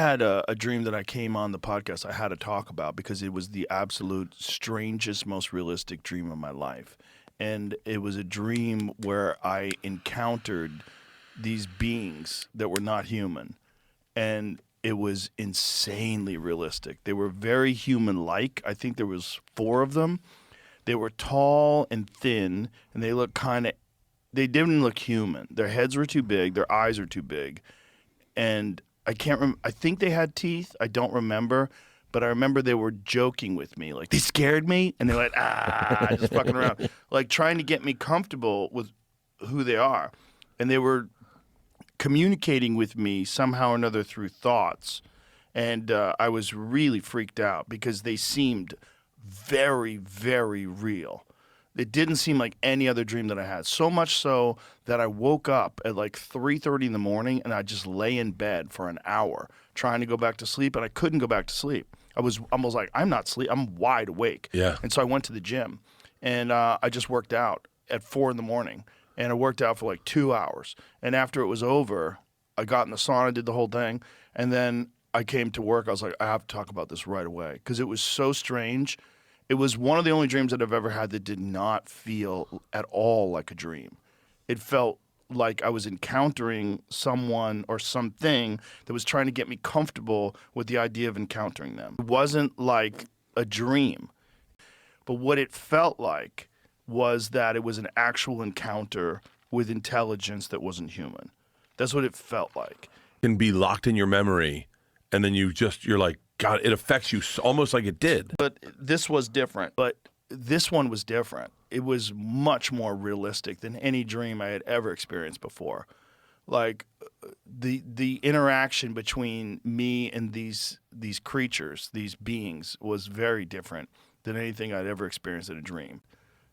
had a dream that I came on the podcast I had to talk about because it was the absolute strangest, most realistic dream of my life. And it was a dream where I encountered these beings that were not human. And it was insanely realistic. They were very human-like. I think there was 4 of them. They were tall and thin, and they didn't look human. Their heads were too big, their eyes are too big. And I think they had teeth. I don't remember. But I remember they were joking with me. Like, they scared me, and they're like, just fucking around. Like, trying to get me comfortable with who they are. And they were communicating with me somehow or another through thoughts. And I was really freaked out because they seemed very, very real. It didn't seem like any other dream that I had. So much so that I woke up at like 3:30 in the morning and I just lay in bed for an hour trying to go back to sleep, and I couldn't go back to sleep. I was almost like, I'm not sleep. I'm wide awake. Yeah. And so I went to the gym, and I just worked out at 4 in the morning, and I worked out for like 2 hours. And after it was over, I got in the sauna, did the whole thing, and then I came to work. I was like, I have to talk about this right away because it was so strange. It was one of the only dreams that I've ever had that did not feel at all like a dream. It felt like I was encountering someone or something that was trying to get me comfortable with the idea of encountering them. It wasn't like a dream, but what it felt like was that it was an actual encounter with intelligence that wasn't human. That's what it felt like. Can be locked in your memory, and then you're like, God, it affects you almost like it did. But this was different. But this one was different. It was much more realistic than any dream I had ever experienced before. Like the interaction between me and these creatures, these beings, was very different than anything I'd ever experienced in a dream.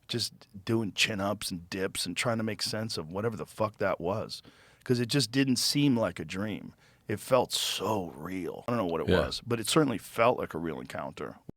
Just doing chin-ups and dips and trying to make sense of whatever the fuck that was. Because it just didn't seem like a dream. It felt so real. I don't know what it was, but it certainly felt like a real encounter.